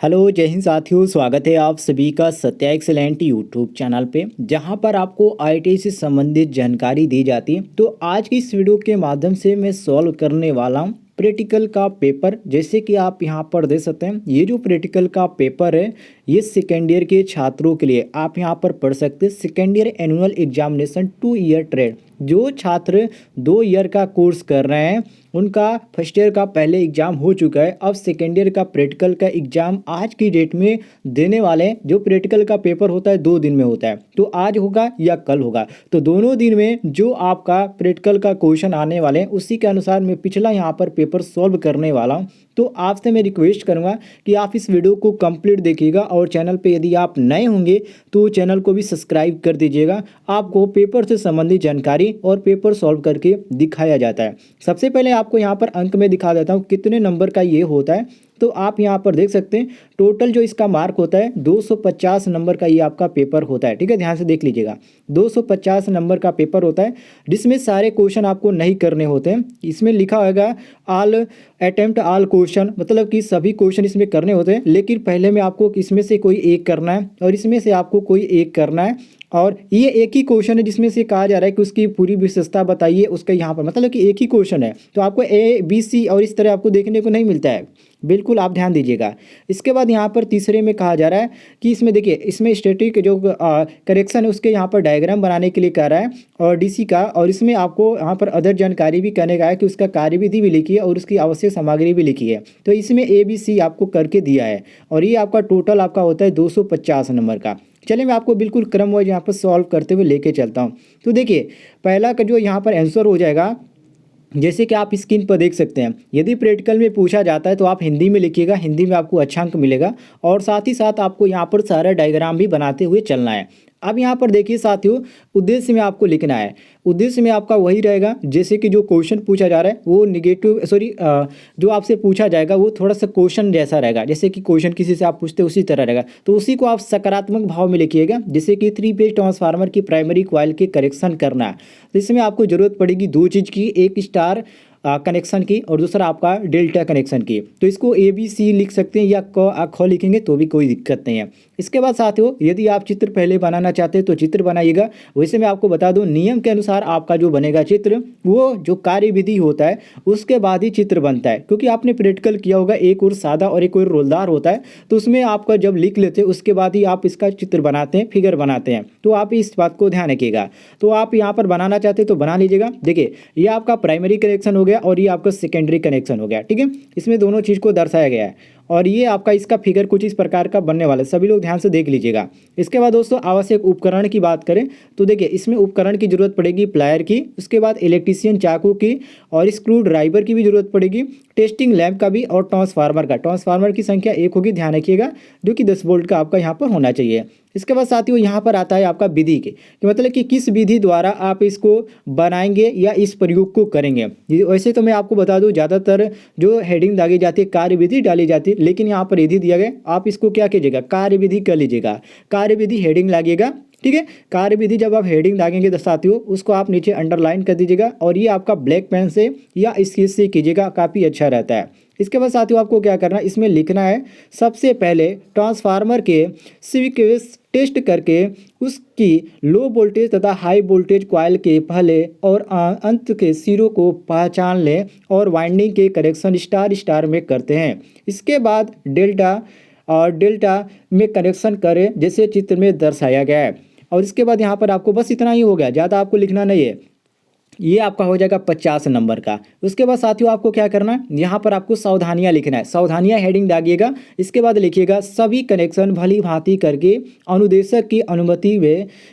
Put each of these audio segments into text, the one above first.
Hello जय हिंद साथियों, स्वागत है आप सभी का सत्या एक्सेलेंट यूट्यूब चैनल पे, जहां पर आपको आईटी से संबंधित जानकारी दी जाती है। तो आज की इस वीडियो के माध्यम से मैं सॉल्व करने वाला हूं प्रैक्टिकल का पेपर। जैसे कि आप यहां पर देख सकते हैं, ये जो प्रैक्टिकल का पेपर है ये सेकेंड ईयर के छात्रों के लिए आप यहां पर पढ़ सकते हैं। Second year annual examination 2 year trade, जो छात्र 2 ईयर का कोर्स कर रहे हैं उनका फर्स्ट ईयर का पहले एग्जाम हो चुका है। अब सेकेंड ईयर का प्रैक्टिकल का एग्जाम आज की डेट में देने वाले हैं। जो प्रैक्टिकल का पेपर होता है 2 दिन में होता है, तो आज होगा या कल होगा। तो दोनों दिन में जो आपका प्रैक्टिकल का क्वेश्चन आने वाले हैं उसी के अनुसार मैं पिछला यहाँ पर पेपर सॉल्व करने वाला हूँ। तो आपसे मैं रिक्वेस्ट करूँगा कि आप इस वीडियो को कंप्लीट देखिएगा, और चैनल पे यदि आप नए होंगे तो चैनल को भी सब्सक्राइब कर दीजिएगा। आपको पेपर से संबंधित जानकारी और पेपर सॉल्व करके दिखाया जाता है। सबसे पहले आपको यहाँ पर अंक में दिखा देता हूँ कितने नंबर का ये होता है। तो आप यहाँ पर देख सकते हैं टोटल जो इसका मार्क होता है 250 नंबर का ये आपका पेपर होता है। ठीक है, ध्यान से देख लीजिएगा, 250 नंबर का पेपर होता है, जिसमें सारे क्वेश्चन आपको नहीं करने होते हैं। इसमें लिखा होगा ऑल अटेम्प्ट ऑल क्वेश्चन, मतलब कि सभी क्वेश्चन इसमें करने होते हैं। लेकिन पहले में आपको इसमें से कोई एक करना है और इसमें से आपको कोई एक करना है। और ये एक ही क्वेश्चन है जिसमें से कहा जा रहा है कि उसकी पूरी विशेषता बताइए उसका। यहाँ पर मतलब कि एक ही क्वेश्चन है, तो आपको ए बी सी और इस तरह आपको देखने को नहीं मिलता है। बिल्कुल आप ध्यान दीजिएगा। इसके बाद यहाँ पर तीसरे में कहा जा रहा है कि इसमें देखिए, इसमें स्टैटिक जो करेक्शन है उसके यहाँ पर डायग्राम बनाने के लिए कह रहा है और डीसी का, और इसमें आपको यहाँ पर अदर जानकारी भी कहने का है कि उसका कार्यविधि भी लिखी है और उसकी आवश्यक सामग्री भी लिखी है। तो इसमें ए बी सी आपको करके दिया है और ये आपका टोटल आपका होता है 250 नंबर का। चलिए मैं आपको बिल्कुल क्रम वाइज यहाँ पर सॉल्व करते हुए लेके चलता हूँ। तो देखिए, पहला का जो यहाँ पर आंसर हो जाएगा, जैसे कि आप स्क्रीन पर देख सकते हैं, यदि प्रैक्टिकल में पूछा जाता है तो आप हिंदी में लिखिएगा, हिंदी में आपको अच्छा अंक मिलेगा। और साथ ही साथ आपको यहाँ पर सारा डायग्राम भी बनाते हुए चलना है। अब यहाँ पर देखिए साथियों, उद्देश्य में आपको लिखना है। उद्देश्य में आपका वही रहेगा, जैसे कि जो क्वेश्चन पूछा जा रहा है वो जो आपसे पूछा जाएगा वो थोड़ा सा क्वेश्चन जैसा रहेगा। जैसे कि क्वेश्चन किसी से आप पूछते उसी तरह रहेगा, तो उसी को आप सकारात्मक भाव में लिखिएगा। जैसे कि 3 फेज ट्रांसफार्मर की प्राइमरी कॉइल के करेक्शन करना है, तो इसमें आपको जरूरत पड़ेगी 2 चीज़ की, एक स्टार कनेक्शन की और दूसरा आपका डेल्टा कनेक्शन की। तो इसको ए बी सी लिख सकते हैं या ख लिखेंगे तो भी कोई दिक्कत नहीं है। इसके बाद साथियों, यदि आप चित्र पहले बनाना चाहते हैं तो चित्र बनाइएगा। वैसे मैं आपको बता दूं, नियम के अनुसार आपका जो बनेगा चित्र, वो जो कार्यविधि होता है उसके बाद ही चित्र बनता है। क्योंकि आपने प्रैक्टिकल किया होगा, एक और सादा और एक और रोलदार होता है, तो उसमें आपका जब लिख लेते हैं उसके बाद ही आप इसका चित्र बनाते हैं, फिगर बनाते हैं। तो आप इस बात को ध्यान रखिएगा। तो आप यहाँ पर बनाना चाहते हैं तो बना लीजिएगा। देखिए, ये आपका प्राइमरी कनेक्शन हो गया और ये आपका सेकेंडरी कनेक्शन हो गया। ठीक है, इसमें दोनों चीज़ को दर्शाया गया है और ये आपका इसका फिगर कुछ इस प्रकार का बनने वाला है। सभी लोग ध्यान से देख लीजिएगा। इसके बाद दोस्तों, आवश्यक उपकरण की बात करें तो देखिए, इसमें उपकरण की जरूरत पड़ेगी प्लायर की, उसके बाद इलेक्ट्रीशियन चाकू की और स्क्रू ड्राइवर की भी जरूरत पड़ेगी, टेस्टिंग लैंप का भी और ट्रांसफार्मर का। ट्रांसफार्मर की संख्या 1 होगी, ध्यान रखिएगा, जो कि 10 वोल्ट का आपका यहाँ पर होना चाहिए। इसके बाद साथियों, यहाँ पर आता है आपका विधि के, कि मतलब कि किस विधि द्वारा आप इसको बनाएंगे या इस प्रयोग को करेंगे। वैसे तो मैं आपको बता दूं, ज़्यादातर जो हेडिंग दागी जाती है कार्यविधि डाली जाती है, लेकिन यहाँ पर विधि दिया गया, आप इसको क्या कीजिएगा, कार्यविधि कर लीजिएगा। कार्यविधि हेडिंग लागिएगा। ठीक है, कार्यविधि जब आप हेडिंग दागेंगे तो साथियों उसको आप नीचे अंडरलाइन कर दीजिएगा और ये आपका ब्लैक पेन से या स्केच से कीजिएगा, काफ़ी अच्छा रहता है। इसके बाद साथियों आपको क्या करना है, इसमें लिखना है सबसे पहले ट्रांसफार्मर के सीक्वेंस टेस्ट करके उसकी लो वोल्टेज तथा हाई वोल्टेज कॉइल के पहले और अंत के सिरों को पहचान लें और वाइंडिंग के कनेक्शन स्टार स्टार में करते हैं। इसके बाद डेल्टा में कनेक्शन करें, जैसे चित्र में दर्शाया गया है। और इसके बाद यहाँ पर आपको बस इतना ही हो गया, ज़्यादा आपको लिखना नहीं है। ये आपका हो जाएगा 50 नंबर का। उसके बाद साथियों आपको क्या करना है, यहाँ पर आपको सावधानियाँ लिखना है। सावधानियाँ हेडिंग दागिएगा। इसके बाद लिखिएगा सभी कनेक्शन भली भांति करके अनुदेशक की अनुमति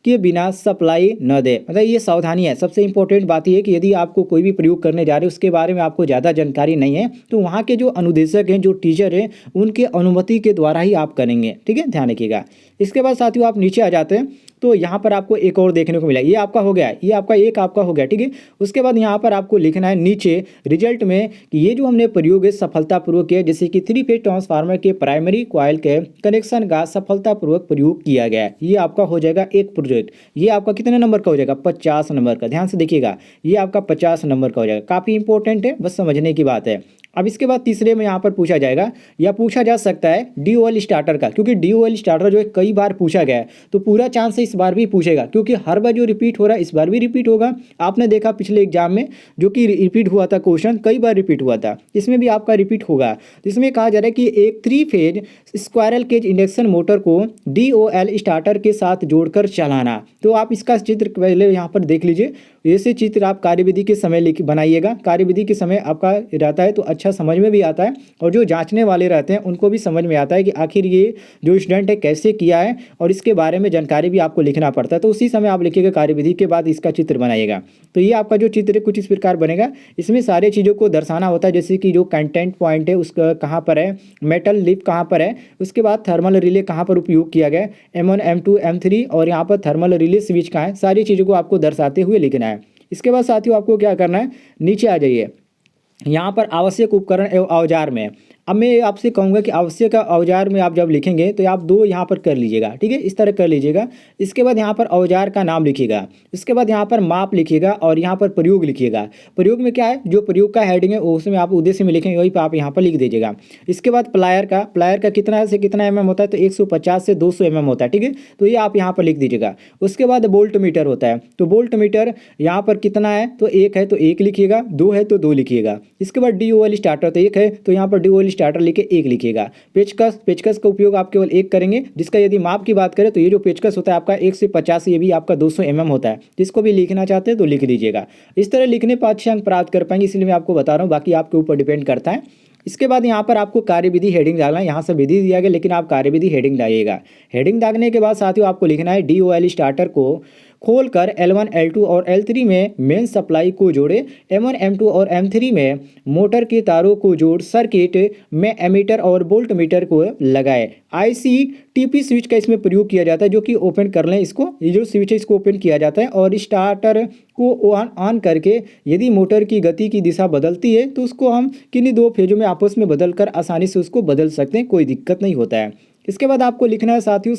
के बिना सप्लाई न दे। मतलब ये सावधानी है। सबसे इंपॉर्टेंट बात यह है कि यदि आपको कोई भी प्रयोग करने जा रहे हैं उसके बारे में आपको ज़्यादा जानकारी नहीं है, तो वहाँ के जो अनुदेशक हैं, जो टीचर हैं, उनके अनुमति के द्वारा ही आप करेंगे। ठीक है, ध्यान रखिएगा। इसके बाद साथियों आप नीचे आ जाते हैं तो यहाँ पर आपको एक और देखने को मिला, ये आपका हो गया, ये आपका एक आपका हो गया। ठीक है, उसके बाद यहाँ पर आपको लिखना है नीचे रिजल्ट में कि ये जो हमने प्रयोग है सफलतापूर्वक किया, जैसे कि 3 फेज ट्रांसफार्मर के प्राइमरी कॉइल के कनेक्शन का सफलतापूर्वक प्रयोग किया गया है। ये आपका हो जाएगा एक प्रोजेक्ट। ये आपका कितने नंबर का हो जाएगा, 50 नंबर का। ध्यान से देखिएगा, ये आपका 50 नंबर का हो जाएगा। काफ़ी इंपॉर्टेंट है, बस समझने की बात है। अब इसके बाद तीसरे में यहाँ पर पूछा जाएगा या पूछा जा सकता है DOL स्टार्टर का, क्योंकि DOL स्टार्टर जो है कई बार पूछा गया है, तो पूरा चांस है इस बार भी पूछेगा, क्योंकि हर बार जो रिपीट हो रहा है इस बार भी रिपीट होगा। आपने देखा पिछले एग्जाम में जो कि रिपीट हुआ था, क्वेश्चन कई बार रिपीट हुआ था, इसमें भी आपका रिपीट होगा। तो इसमें कहा जा रहा है कि एक 3 phase squirrel cage induction motor को DOL स्टार्टर के साथ जोड़कर चलाना। तो आप इसका चित्र पहले यहाँ पर देख लीजिए। ऐसे चित्र आप कार्यविधि के समय बनाइएगा, कार्यविधि के समय आपका रहता है तो अच्छा समझ में भी आता है, और जो जांचने वाले रहते हैं उनको भी समझ में आता है कि आखिर ये जो स्टूडेंट है कैसे किया है, और इसके बारे में जानकारी भी आपको लिखना पड़ता है। तो उसी समय आप लिखिएगा, कार्यविधि के बाद इसका चित्र बनाइएगा। तो ये आपका जो चित्र है कुछ इस प्रकार बनेगा। इसमें सारे चीज़ों को दर्शाना होता है, जैसे कि जो कंटेंट पॉइंट है उसका कहाँ पर है, मेटल लिप कहाँ पर है, उसके बाद थर्मल रिले कहाँ पर उपयोग किया गया, M1 M2 M3, और यहाँ पर थर्मल रिले स्विच कहाँ है, सारी चीज़ों को आपको दर्शाते हुए लिखना है। इसके बाद साथियों आपको क्या करना है, नीचे आ जाइए। यहाँ पर आवश्यक उपकरण एवं औजार में अब मैं आपसे कहूँगा कि आवश्यक औजार में आप जब लिखेंगे तो आप 2 यहाँ पर कर लीजिएगा, ठीक है, इस तरह कर लीजिएगा। इसके बाद यहाँ पर औजार का नाम लिखिएगा, इसके बाद यहाँ पर माप लिखिएगा, और यहाँ पर प्रयोग लिखिएगा। प्रयोग में क्या है, जो प्रयोग का हेडिंग है उसमें आप उद्देश्य में लिखेंगे, वही पर आप यहाँ पर लिख दीजिएगा। इसके बाद प्लायर का कितना से कितना mm होता है, तो 150 से 200 mm होता है, ठीक है, तो ये आप यहाँ पर लिख दीजिएगा। उसके बाद बोल्ट मीटर होता है, तो बोल्ट मीटर यहाँ पर कितना है, तो 1 है तो 1 लिखिएगा, 2 है तो 2 लिखिएगा। इसके बाद DOL स्टार्टर, तो 1 है तो यहाँ पर DOL स्टार्टर लिखे 1 लिखिएगा। पेचकस का उपयोग आप केवल 1 करेंगे, जिसका यदि माप की बात करें तो ये जो पेचकस होता है आपका 1 से 50, ये भी आपका 200 mm होता है। जिसको भी लिखना चाहते हैं तो लिख दीजिएगा। इस तरह लिखने पर अच्छे अंक प्राप्त कर पाएंगे, इसलिए मैं आपको बता रहा हूँ, बाकी आपके ऊपर डिपेंड करता है। इसके बाद यहाँ पर आपको कार्यविधि हेडिंग डालना है, यहाँ से विधि दिया गया लेकिन आप कार्यविधि हेडिंग डालिएगा। हेडिंग डालने के बाद साथियों आपको लिखना है DOL स्टार्टर को खोलकर L1 L2 और L3 में मेन सप्लाई को जोड़े, M1 M2 और M3 में मोटर के तारों को जोड़, सर्किट में एमीटर और वोल्ट मीटर को लगाए। ICTP स्विच का इसमें प्रयोग किया जाता है, जो कि ओपन कर लें इसको, ये जो स्विच है इसको ओपन किया जाता है, और स्टार्टर को ऑन करके यदि मोटर की गति की दिशा बदलती है तो उसको हम किन्हीं 2 फेजों में आपस में बदलकर आसानी से उसको बदल सकते हैं, कोई दिक्कत नहीं होता है। इसके बाद आपको लिखना है साथियों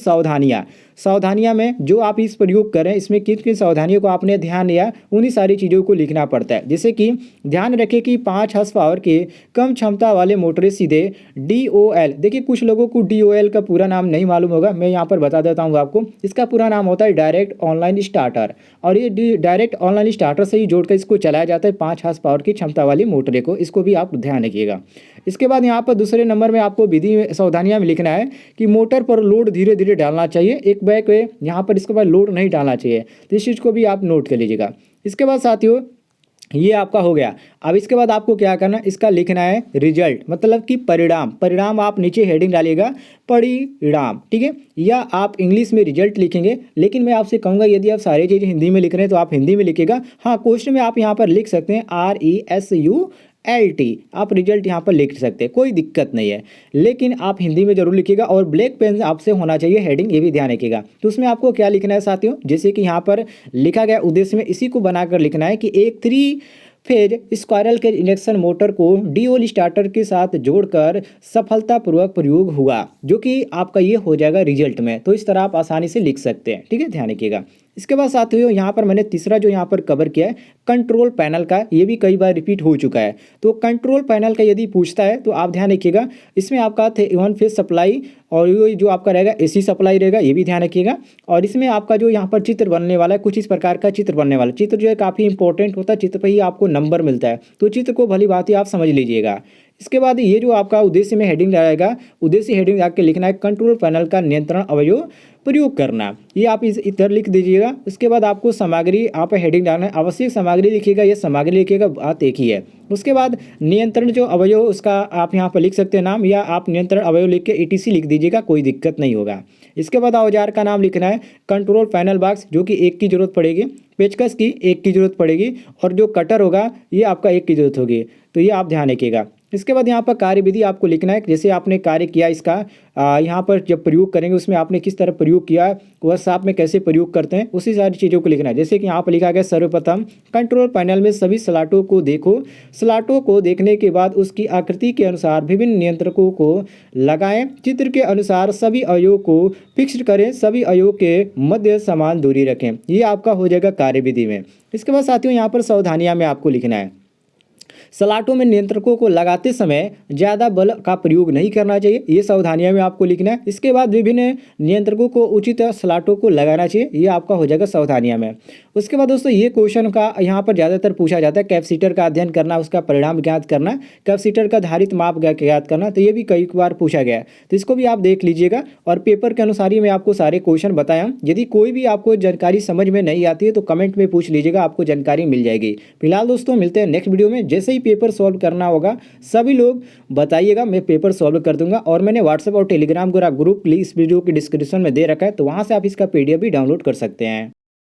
सावधानियाँ में जो आप इस प्रयोग करें, इसमें किन किन सावधानियों को आपने ध्यान दिया, उन्हीं सारी चीज़ों को लिखना पड़ता है। जैसे कि ध्यान रखें कि 5 हॉर्स पावर के कम क्षमता वाले मोटरें सीधे DOL, देखिए कुछ लोगों को DOL का पूरा नाम नहीं मालूम होगा, मैं यहाँ पर बता देता हूँ आपको। इसका पूरा नाम होता है डायरेक्ट ऑनलाइन स्टार्टर, और ये डायरेक्ट ऑनलाइन स्टार्टर से ही जोड़कर इसको चलाया जाता है 5 हॉर्स पावर की क्षमता वाली मोटरें को, इसको भी आप ध्यान रखिएगा। इसके बाद यहाँ पर दूसरे नंबर में आपको विधि में सावधानियाँ में लिखना है कि मोटर पर लोड धीरे धीरे डालना चाहिए, एक बैक वे यहाँ पर इसके बाद लोड नहीं डालना चाहिए, तो इस चीज़ को भी आप नोट कर लीजिएगा। इसके बाद साथियों ये आपका हो गया। अब इसके बाद आपको क्या करना है, इसका लिखना है रिजल्ट, मतलब कि परिणाम आप नीचे हेडिंग डालिएगा परिणाम, ठीक है, या आप इंग्लिश में रिजल्ट लिखेंगे, लेकिन मैं आपसे कहूँगा यदि आप सारी चीज़ें हिंदी में लिख रहे हैं तो आप हिंदी में लिखिएगा। हाँ, क्वेश्चन में आप यहाँ पर लिख सकते हैं RESULT, आप रिजल्ट यहाँ पर लिख सकते हैं, कोई दिक्कत नहीं है, लेकिन आप हिंदी में जरूर लिखिएगा, और ब्लैक पेन आपसे होना चाहिए हेडिंग, ये भी ध्यान रखिएगा। तो उसमें आपको क्या लिखना है साथियों, जैसे कि यहाँ पर लिखा गया उद्देश्य में इसी को बनाकर लिखना है कि एक 3 phase squirrel cage induction motor को DOL स्टार्टर के साथ जोड़कर सफलतापूर्वक प्रयोग हुआ, जो कि आपका ये हो जाएगा रिजल्ट में। तो इस तरह आप आसानी से लिख सकते हैं, ठीक है, ध्यान रखिएगा। इसके बाद साथियों यहाँ पर मैंने तीसरा जो यहाँ पर कवर किया है कंट्रोल पैनल का, ये भी कई बार रिपीट हो चुका है। तो कंट्रोल पैनल का यदि पूछता है तो आप ध्यान रखिएगा, इसमें आपका 1 फेज सप्लाई और ये जो आपका रहेगा AC सप्लाई रहेगा, ये भी ध्यान रखिएगा। और इसमें आपका जो यहाँ पर चित्र बनने वाला है, कुछ इस प्रकार का चित्र बनने वाला, चित्र जो है काफ़ी इंपॉर्टेंट होता है, चित्र पर ही आपको नंबर मिलता है, तो चित्र को भली भांति आप समझ लीजिएगा। इसके बाद ये जो आपका उद्देश्य में हेडिंग रहेगा, उद्देश्य हेडिंग आके लिखना है कंट्रोल पैनल का नियंत्रण अवयव प्रयोग करना, ये आप इधर लिख दीजिएगा। उसके बाद आपको सामग्री आप हेडिंग डालना है, आवश्यक सामग्री लिखिएगा, ये सामग्री लिखिएगा, बात एक ही है। उसके बाद नियंत्रण जो अवयव उसका आप यहाँ पर लिख सकते हैं नाम, या आप नियंत्रण अवयव लिख के ETC लिख दीजिएगा, कोई दिक्कत नहीं होगा। इसके बाद औजार का नाम लिखना है कंट्रोल पैनल बॉक्स, जो कि 1 की जरूरत पड़ेगी, पेचकस की 1 की जरूरत पड़ेगी, और जो कटर होगा ये आपका 1 की जरूरत होगी, तो ये आप ध्यान रखिएगा। इसके बाद यहाँ पर कार्यविधि आपको लिखना है, जैसे आपने कार्य किया इसका यहाँ पर जब प्रयोग करेंगे उसमें आपने किस तरह प्रयोग किया, वर्कशॉप में कैसे प्रयोग करते हैं, उसी सारी चीज़ों को लिखना है। जैसे कि यहाँ पर लिखा गया सर्वप्रथम कंट्रोल पैनल में सभी स्लॉटों को देखो, स्लॉटों को देखने के बाद उसकी आकृति के अनुसार विभिन्न नियंत्रकों को लगाएं, चित्र के अनुसार सभी अवयवों को फिक्स करें, सभी अवयवों के मध्य समान दूरी रखें, ये आपका हो जाएगा कार्यविधि में। इसके बाद साथियों यहाँ पर सावधानियाँ में आपको लिखना है, सलाटों में नियंत्रकों को लगाते समय ज़्यादा बल का प्रयोग नहीं करना चाहिए, ये सावधानियां में आपको लिखना है। इसके बाद विभिन्न नियंत्रकों को उचित सलाटों को लगाना चाहिए, ये आपका हो जाएगा सावधानियां में। उसके बाद दोस्तों ये क्वेश्चन का यहाँ पर ज़्यादातर पूछा जाता है, कैपेसिटर का अध्ययन करना, उसका परिणाम ज्ञात करना, कैपेसिटर का धारित माप ज्ञात करना, तो ये भी कई बार पूछा गया है, तो इसको भी आप देख लीजिएगा। और पेपर के अनुसार ही मैं आपको सारे क्वेश्चन बताया। यदि कोई भी आपको जानकारी समझ में नहीं आती है तो कमेंट में पूछ लीजिएगा, आपको जानकारी मिल जाएगी। फिलहाल दोस्तों मिलते हैं नेक्स्ट वीडियो में। जैसे ही पेपर सॉल्व करना होगा सभी लोग बताइएगा, मैं पेपर सॉल्व कर दूंगा। और मैंने व्हाट्सएप और टेलीग्राम का ग्रुप इस वीडियो की डिस्क्रिप्शन में दे रखा है, तो वहाँ से आप इसका PDF भी डाउनलोड कर सकते हैं।